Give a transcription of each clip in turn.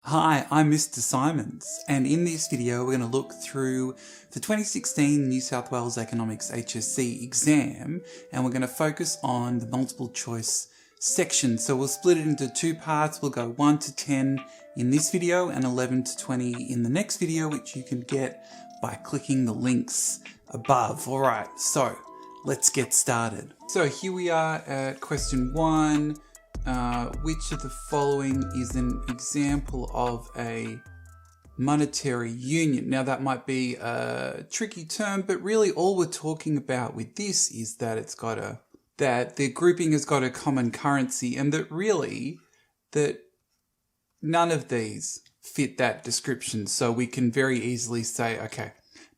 Hi, I'm Mr. Simons, and in this video we're going to look through the 2016 New South Wales Economics HSC exam, and we're going to focus on the multiple choice section. So we'll split it into two parts. We'll go 1 to 10 in this video and 11 to 20 in the next video, which you can get by clicking the links above. Alright, so let's get started. So here we are at question 1. Which of the following is an example of a monetary union? Now that might be a tricky term, but really all we're talking about with this is that that the grouping has got a common currency, and that none of these fit that description. So we can very easily say, okay,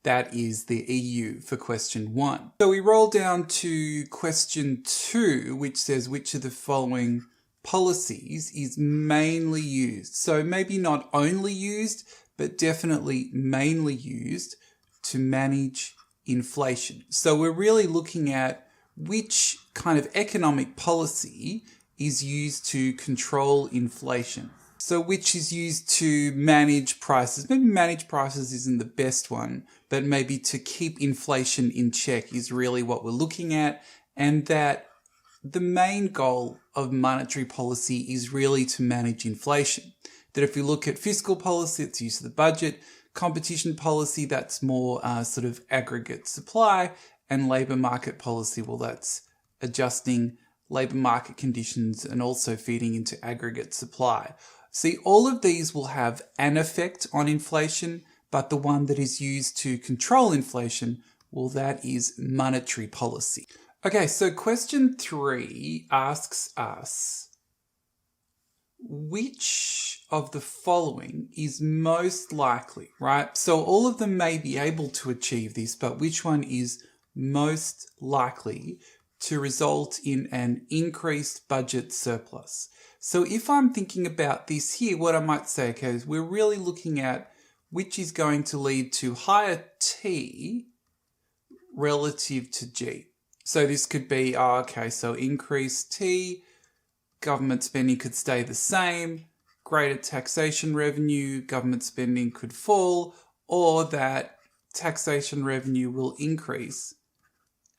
that is the EU for question 1. So we roll down to question 2, which says which of the following policies is mainly used. So maybe not only used, but definitely mainly used to manage inflation. So we're really looking at which kind of economic policy is used to control inflation. So which is used to manage prices. Maybe manage prices isn't the best one, but maybe to keep inflation in check is really what we're looking at, and that the main goal of monetary policy is really to manage inflation. That if you look at fiscal policy, it's use of the budget. Competition policy, that's more sort of aggregate supply. And labour market policy, well, that's adjusting labour market conditions and also feeding into aggregate supply. See, all of these will have an effect on inflation, but the one that is used to control inflation, well, that is monetary policy. Okay, so question 3 asks us, which of the following is most likely, right? So all of them may be able to achieve this, but which one is most likely to result in an increased budget surplus? So if I'm thinking about this here, what I might say, okay, is we're really looking at which is going to lead to higher T relative to G. So this could be, so increased T, government spending could stay the same, greater taxation revenue, government spending could fall, or that taxation revenue will increase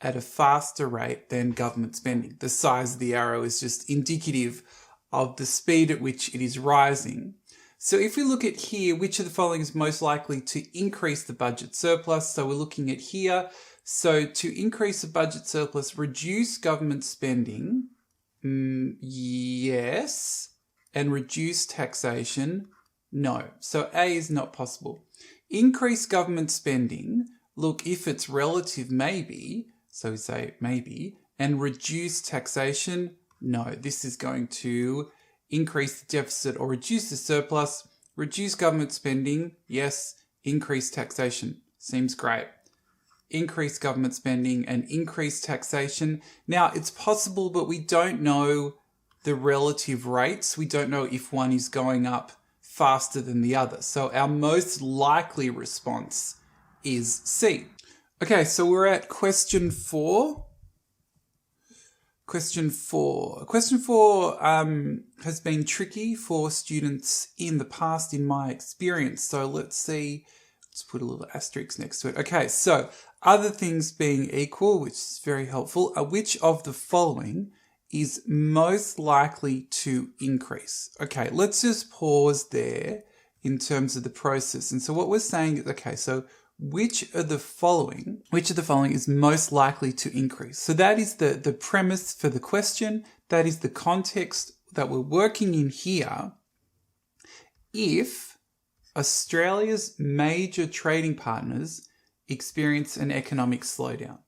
at a faster rate than government spending. The size of the arrow is just indicative of the speed at which it is rising. So if we look at here, which of the following is most likely to increase the budget surplus? So we're looking at here. So to increase the budget surplus, reduce government spending, yes, and reduce taxation, no. So A is not possible. Increase government spending, look, if it's relative, maybe, so we say maybe, and reduce taxation, no. This is going to increase the deficit or reduce the surplus. Reduce government spending, yes. Increase taxation, seems great. Increase government spending and increase taxation. Now, it's possible, but we don't know the relative rates. We don't know if one is going up faster than the other. So our most likely response is C. Okay, so we're at question 4. Question 4 has been tricky for students in the past, in my experience. So let's see. Let's put a little asterisk next to it. Okay, so other things being equal, which is very helpful, which of the following is most likely to increase? Okay, let's just pause there in terms of the process. And so what we're saying is, okay, so which of the following is most likely to increase? So that is the premise for the question. That is the context that we're working in here. If Australia's major trading partners experience an economic slowdown.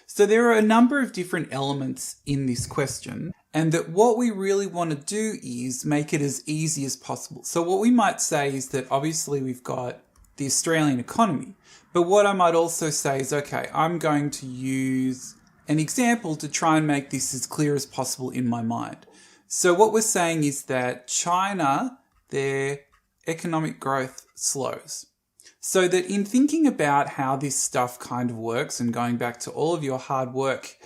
So there are a number of different elements in this question, and that what we really want to do is make it as easy as possible. So what we might say is that obviously we've got the Australian economy, but what I might also say is, okay, I'm going to use an example to try and make this as clear as possible in my mind. So what we're saying is that China, their economic growth slows. So that in thinking about how this stuff kind of works and going back to all of your hard work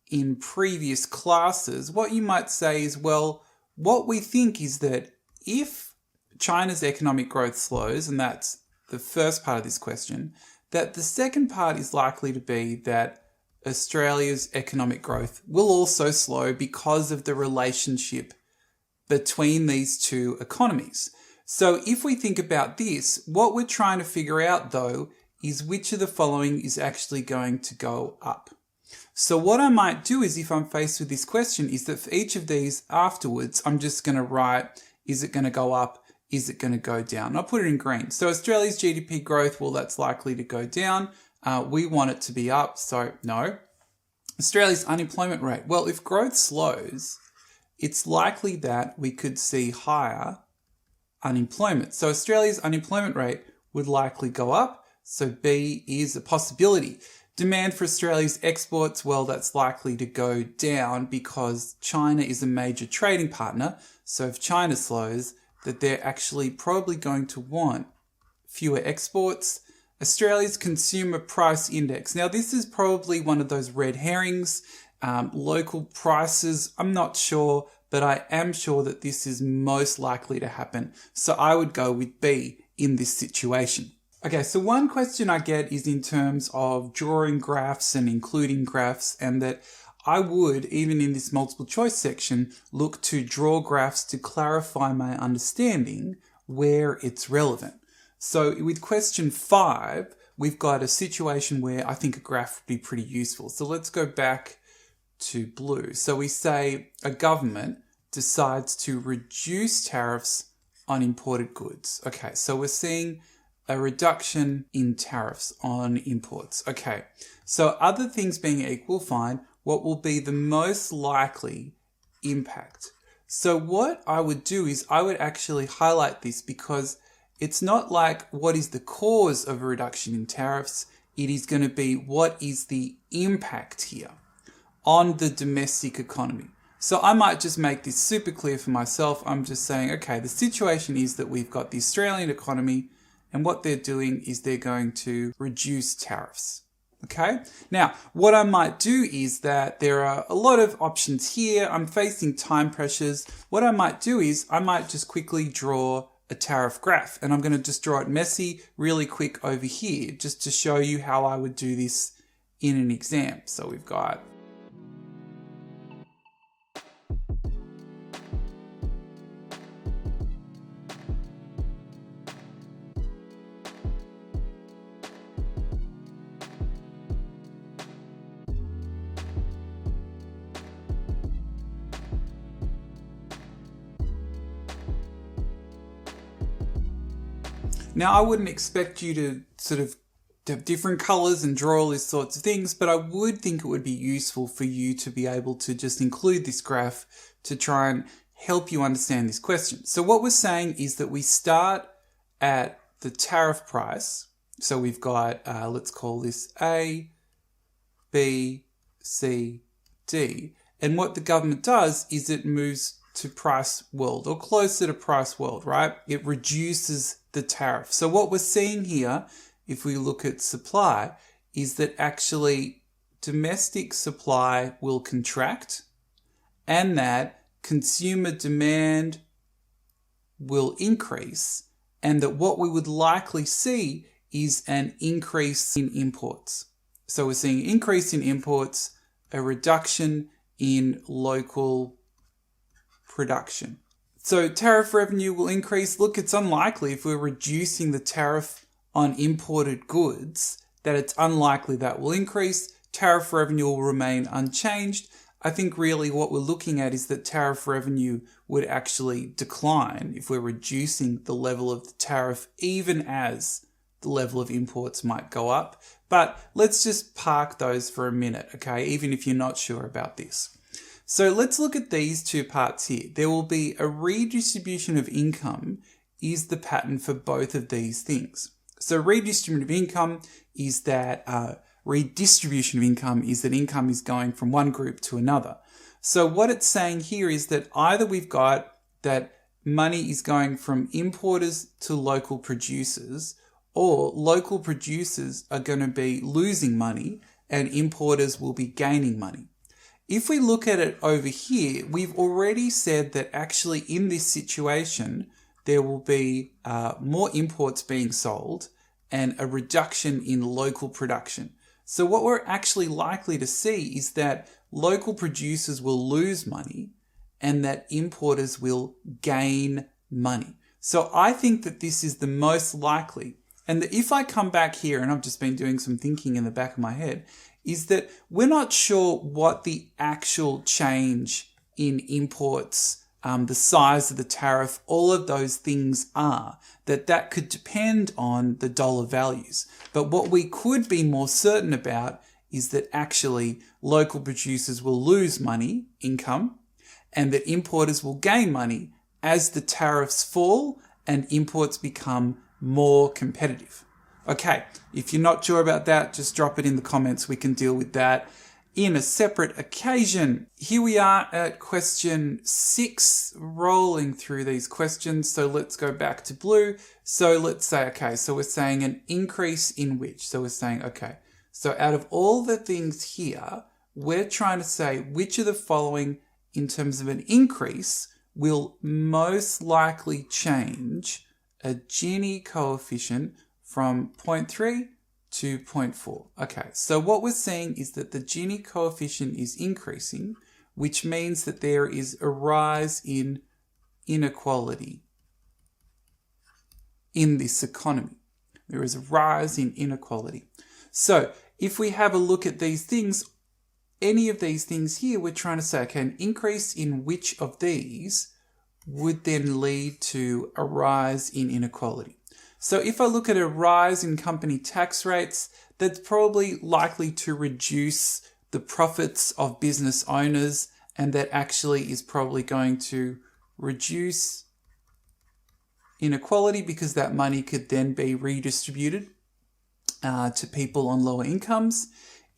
in previous classes, what you might say is, well, what we think is that if China's economic growth slows, and that's the first part of this question, that the second part is likely to be that Australia's economic growth will also slow because of the relationship between these two economies. So if we think about this, what we're trying to figure out though is which of the following is actually going to go up. So what I might do is, if I'm faced with this question, is that for each of these afterwards, I'm just going to write, is it going to go up? Is it going to go down? And I'll put it in green. So Australia's GDP growth, well, that's likely to go down. We want it to be up, so no. Australia's unemployment rate. Well, if growth slows, it's likely that we could see higher unemployment. So Australia's unemployment rate would likely go up. So B is a possibility. Demand for Australia's exports, well, that's likely to go down because China is a major trading partner. So if China slows, that they're actually probably going to want fewer exports. Australia's Consumer Price Index. Now, this is probably one of those red herrings. Local prices, I'm not sure, but I am sure that this is most likely to happen. So I would go with B in this situation. Okay, so one question I get is in terms of drawing graphs and including graphs, and that I would, even in this multiple choice section, look to draw graphs to clarify my understanding where it's relevant. So with question 5, we've got a situation where I think a graph would be pretty useful. So let's go back to blue. So we say a government decides to reduce tariffs on imported goods. Okay, so we're seeing a reduction in tariffs on imports. Okay, so other things being equal, fine, what will be the most likely impact? So what I would do is I would actually highlight this, because it's not like what is the cause of a reduction in tariffs. It is going to be what is the impact here on the domestic economy. So I might just make this super clear for myself. I'm just saying, okay, the situation is that we've got the Australian economy, and what they're doing is they're going to reduce tariffs. Okay. Now, what I might do is that there are a lot of options here. I'm facing time pressures. What I might do is I might just quickly draw a tariff graph, and I'm going to just draw it messy really quick over here just to show you how I would do this in an exam. So we've got Now, I wouldn't expect you to sort of have different colors and draw all these sorts of things, but I would think it would be useful for you to be able to just include this graph to try and help you understand this question. So what we're saying is that we start at the tariff price. So we've got, let's call this A, B, C, D. And what the government does is it moves to price world, or closer to price world, right? It reduces the tariff. So what we're seeing here, if we look at supply, is that actually domestic supply will contract and that consumer demand will increase, and that what we would likely see is an increase in imports. So we're seeing an increase in imports, a reduction in local production. So tariff revenue will increase. Look, it's unlikely if we're reducing the tariff on imported goods that it's unlikely that will increase. Tariff revenue will remain unchanged. I think really what we're looking at is that tariff revenue would actually decline if we're reducing the level of the tariff, even as the level of imports might go up. But let's just park those for a minute, okay, even if you're not sure about this. So let's look at these two parts here. There will be a redistribution of income is the pattern for both of these things. So redistribution of income is that income is going from one group to another. So what it's saying here is that either we've got that money is going from importers to local producers, or local producers are going to be losing money and importers will be gaining money. If we look at it over here, we've already said that actually in this situation, there will be more imports being sold and a reduction in local production. So what we're actually likely to see is that local producers will lose money and that importers will gain money. So I think that this is the most likely. And that if I come back here, and I've just been doing some thinking in the back of my head, is that we're not sure what the actual change in imports, the size of the tariff, all of those things are, that could depend on the dollar values. But what we could be more certain about is that actually local producers will lose money, income, and that importers will gain money as the tariffs fall and imports become more competitive. Okay, if you're not sure about that, just drop it in the comments. We can deal with that in a separate occasion. Here we are at question 6, rolling through these questions. So let's go back to blue. So let's say, okay, so we're saying an increase in which? So we're saying, okay, so out of all the things here, we're trying to say which of the following in terms of an increase will most likely change a Gini coefficient from 0.3 to 0.4. Okay, so what we're seeing is that the Gini coefficient is increasing, which means that there is a rise in inequality in this economy. There is a rise in inequality. So if we have a look at these things, any of these things here, we're trying to say, okay, an increase in which of these would then lead to a rise in inequality. So if I look at a rise in company tax rates, that's probably likely to reduce the profits of business owners, and that actually is probably going to reduce inequality because that money could then be redistributed to people on lower incomes.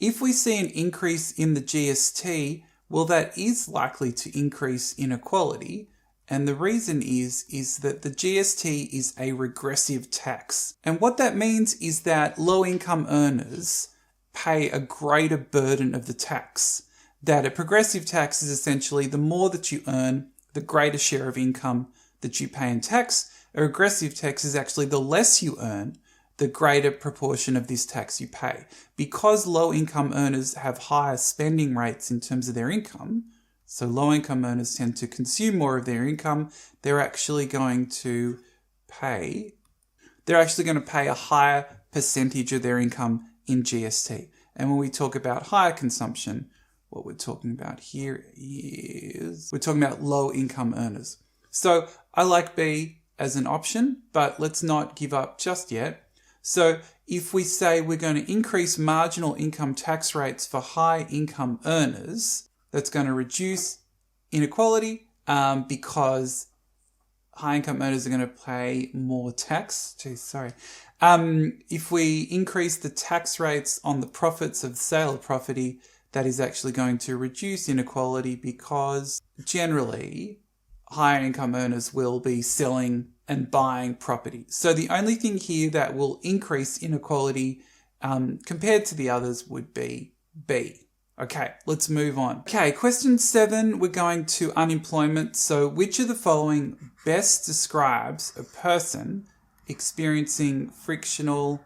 If we see an increase in the GST, well, that is likely to increase inequality. And the reason is that the GST is a regressive tax. And what that means is that low-income earners pay a greater burden of the tax. That a progressive tax is essentially the more that you earn, the greater share of income that you pay in tax. A regressive tax is actually the less you earn, the greater proportion of this tax you pay. Because low-income earners have higher spending rates in terms of their income, so low-income earners tend to consume more of their income, they're actually going to pay a higher percentage of their income in GST. And when we talk about higher consumption, what we're talking about here is we're talking about low-income earners. So I like B as an option, but let's not give up just yet. So if we say we're going to increase marginal income tax rates for high income earners, that's going to reduce inequality because high income earners are going to pay more tax. If we increase the tax rates on the profits of the sale of property, that is actually going to reduce inequality because generally higher income earners will be selling and buying property. So the only thing here that will increase inequality compared to the others would be B. Okay, let's move on. Okay, question 7, we're going to unemployment. So which of the following best describes a person experiencing frictional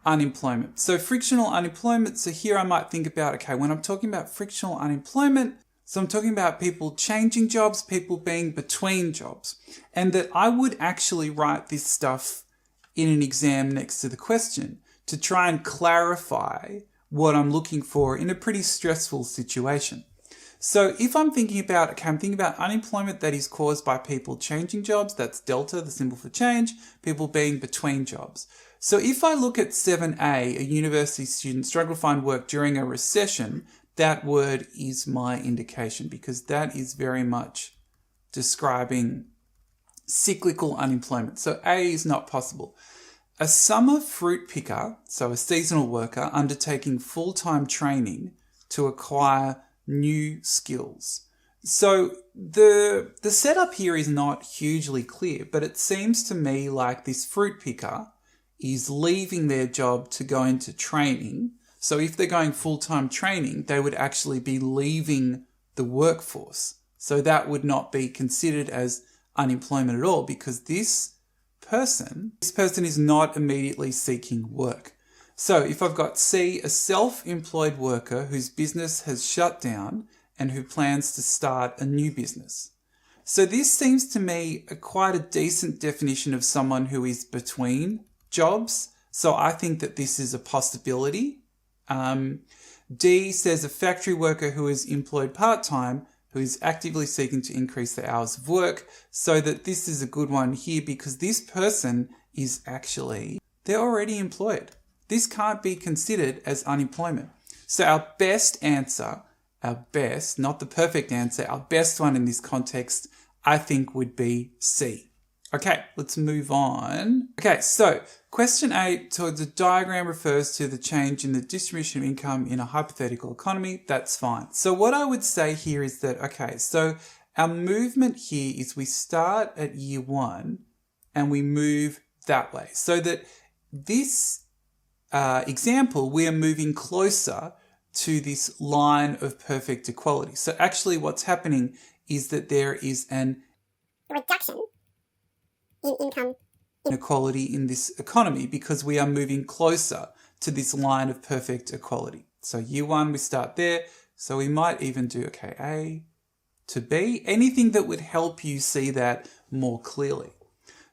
unemployment? So frictional unemployment, so here I might think about, okay, when I'm talking about frictional unemployment, so I'm talking about people changing jobs, people being between jobs, and that I would actually write this stuff in an exam next to the question to try and clarify what I'm looking for in a pretty stressful situation. So if I'm thinking about, okay, I'm thinking about unemployment that is caused by people changing jobs, that's delta, the symbol for change, people being between jobs. So if I look at 7A, a university student struggle to find work during a recession, that word is my indication because that is very much describing cyclical unemployment. So A is not possible. A summer fruit picker, so a seasonal worker, undertaking full-time training to acquire new skills. So the setup here is not hugely clear, but it seems to me like this fruit picker is leaving their job to go into training. So if they're going full-time training, they would actually be leaving the workforce. So that would not be considered as unemployment at all because this person, this person is not immediately seeking work. So if I've got C, a self-employed worker whose business has shut down and who plans to start a new business. So this seems to me quite a decent definition of someone who is between jobs. So I think that this is a possibility. D says a factory worker who is employed part-time who is actively seeking to increase their hours of work. So that this is a good one here because this person is actually, they're already employed. This can't be considered as unemployment. So our best answer, our best, not the perfect answer, our best one in this context, I think would be C. Okay, let's move on. Okay, so question 8, so the diagram refers to the change in the distribution of income in a hypothetical economy. That's fine. So what I would say here is that, okay, so our movement here is we start at year 1 and we move that way. So that this example, we are moving closer to this line of perfect equality. So actually what's happening is that there is an reduction in income inequality in this economy because we are moving closer to this line of perfect equality. So year 1, we start there. So we might even do, okay, A to B, anything that would help you see that more clearly.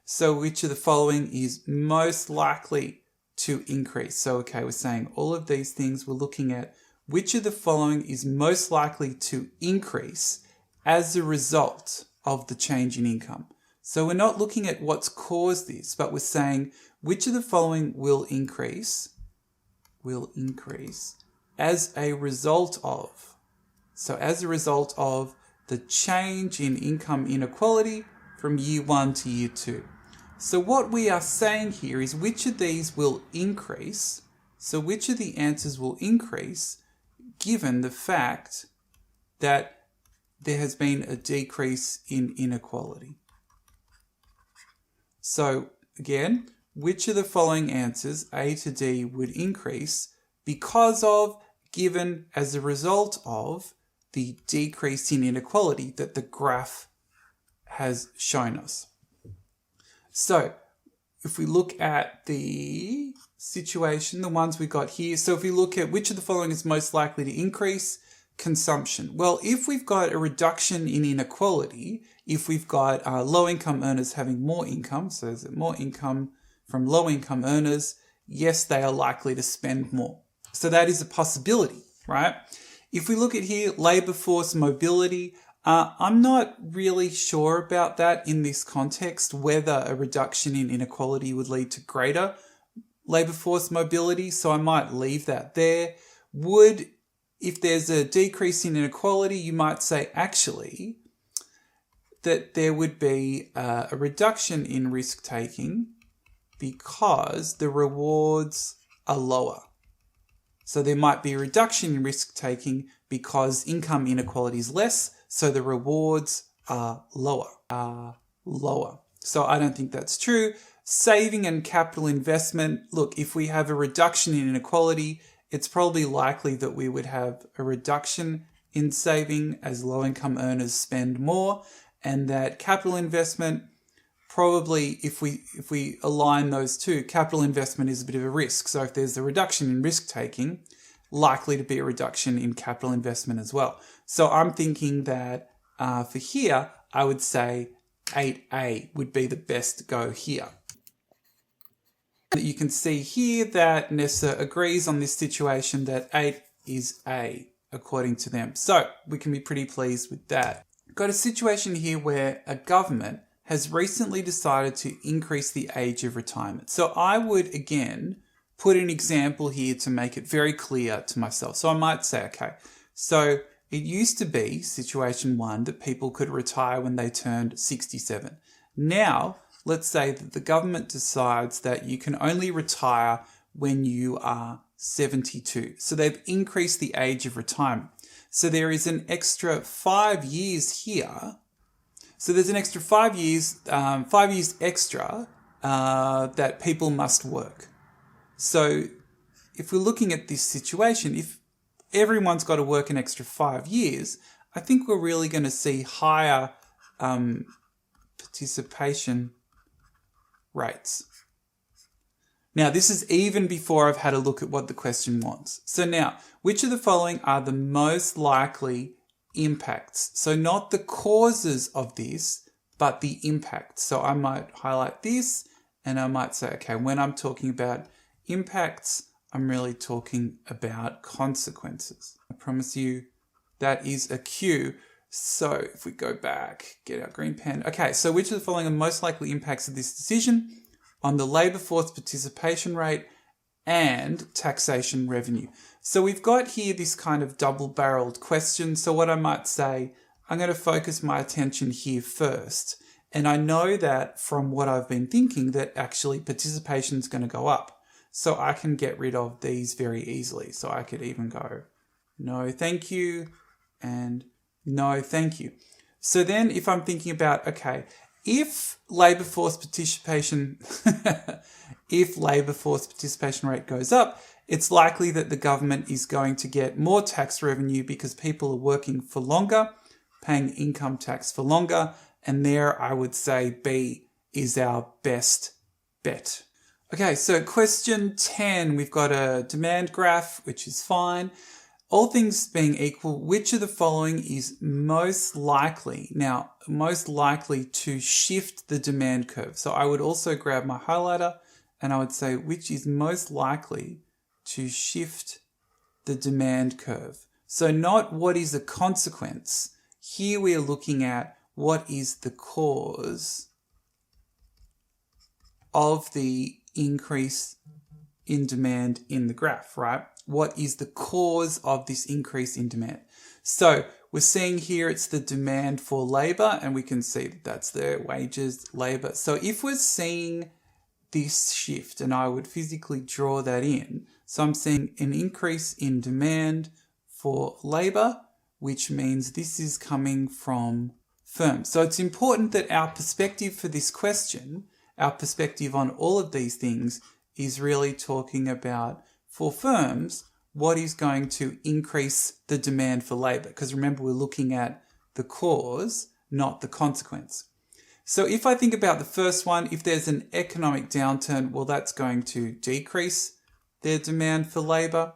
So which of the following is most likely to increase? So, okay, we're saying all of these things, we're looking at which of the following is most likely to increase as a result of the change in income. So we're not looking at what's caused this, but we're saying which of the following will increase as a result of. So as a result of the change in income inequality from year 1 to year 2. So what we are saying here is which of these will increase. So which of the answers will increase given the fact that there has been a decrease in inequality. So again, which of the following answers, A to D, would increase because of, given, as a result of the decrease in inequality that the graph has shown us. So if we look at the situation, the ones we got here, so if we look at which of the following is most likely to increase, consumption. Well, if we've got a reduction in inequality, if we've got low-income earners having more income, so there's more income from low-income earners, yes, they are likely to spend more. So that is a possibility, right? If we look at here, labour force mobility, I'm not really sure about that in this context, whether a reduction in inequality would lead to greater labour force mobility, so I might leave that there. If there's a decrease in inequality, you might say actually that there would be a reduction in risk-taking because the rewards are lower. So there might be a reduction in risk-taking because income inequality is less, so the rewards are lower. So I don't think that's true. Saving and capital investment. Look, if we have a reduction in inequality, it's probably likely that we would have a reduction in saving as low-income earners spend more, and that capital investment, probably if we align those two, capital investment is a bit of a risk. So if there's a reduction in risk-taking, likely to be a reduction in capital investment as well. So I'm thinking that for here, I would say 8A would be the best go here. You can see here that Nessa agrees on this situation that 8 is A, according to them. So we can be pretty pleased with that. Got a situation here where a government has recently decided to increase the age of retirement. So I would, again, put an example here to make it very clear to myself. So I might say, okay, so it used to be, situation 1, that people could retire when they turned 67. Now, let's say that the government decides that you can only retire when you are 72. So they've increased the age of retirement. So there is an extra 5 years here. So there's an extra 5 years, 5 years extra that people must work. So if we're looking at this situation, if everyone's got to work an extra 5 years, I think we're really going to see higher participation rates. Now, this is even before I've had a look at what the question wants. So now, which of the following are the most likely impacts? So not the causes of this, but the impact. So I might highlight this and I might say, okay, when I'm talking about impacts, I'm really talking about consequences. I promise you that is a cue. So if we go back, get our green pen. Okay, so which of the following are most likely impacts of this decision on the labour force participation rate and taxation revenue? So we've got here this kind of double-barreled question. So what I might say, I'm going to focus my attention here first. And I know that from what I've been thinking that actually participation is going to go up. So I can get rid of these very easily. So I could even go, no, thank you, and no, thank you. So then if I'm thinking about, okay, if labour force participation rate goes up, it's likely that the government is going to get more tax revenue because people are working for longer, paying income tax for longer, and there I would say B is our best bet. Okay, so question 10, we've got a demand graph, which is fine. All things being equal, which of the following is most likely to shift the demand curve? So I would also grab my highlighter and I would say, which is most likely to shift the demand curve? So not what is the consequence. Here we are looking at what is the cause of the increase in demand in the graph, right? What is the cause of this increase in demand? So we're seeing here it's the demand for labor, and we can see that that's the wages, labor. So if we're seeing this shift, and I would physically draw that in, so I'm seeing an increase in demand for labor, which means this is coming from firms. So it's important that our perspective for this question, our perspective on all of these things, is really talking about, for firms, what is going to increase the demand for labour? Because remember, we're looking at the cause, not the consequence. So if I think about the first one, if there's an economic downturn, well, that's going to decrease their demand for labour.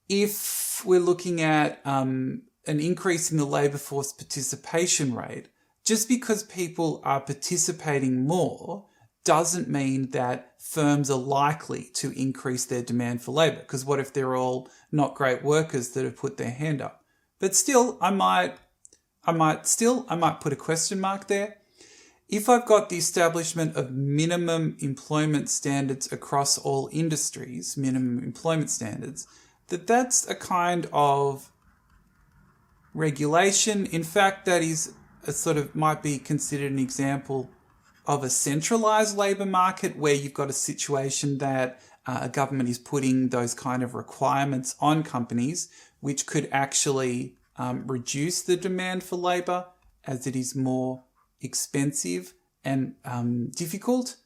If we're looking at an increase in the labour force participation rate, just because people are participating more doesn't mean that firms are likely to increase their demand for labour. Because what if they're all not great workers that have put their hand up? But still, I might put a question mark there. If I've got the establishment of minimum employment standards across all industries, minimum employment standards, that's a kind of regulation. In fact, that is a sort of might be considered an example of a centralized labour market where you've got a situation that a government is putting those kind of requirements on companies, which could actually reduce the demand for labour as it is more expensive and difficult.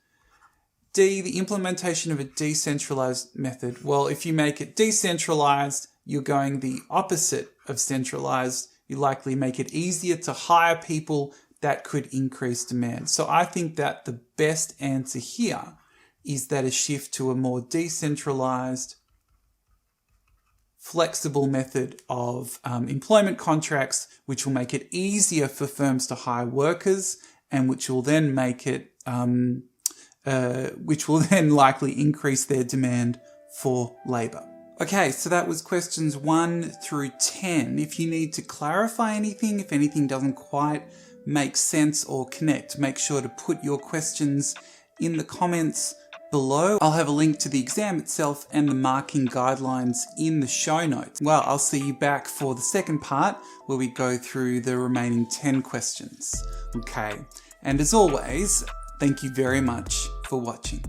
D, the implementation of a decentralized method. Well, if you make it decentralized, you're going the opposite of centralized. You likely make it easier to hire people. That could increase demand. So I think that the best answer here is that a shift to a more decentralized, flexible method of employment contracts, which will make it easier for firms to hire workers, and which will then make it, which will then likely increase their demand for labour. Okay, so that was questions 1 through 10. If you need to clarify anything, if anything doesn't quite make sense or connect, make sure to put your questions in the comments below. I'll have a link to the exam itself and the marking guidelines in the show notes. Well, I'll see you back for the second part where we go through the remaining 10 questions. Okay, and as always, thank you very much for watching.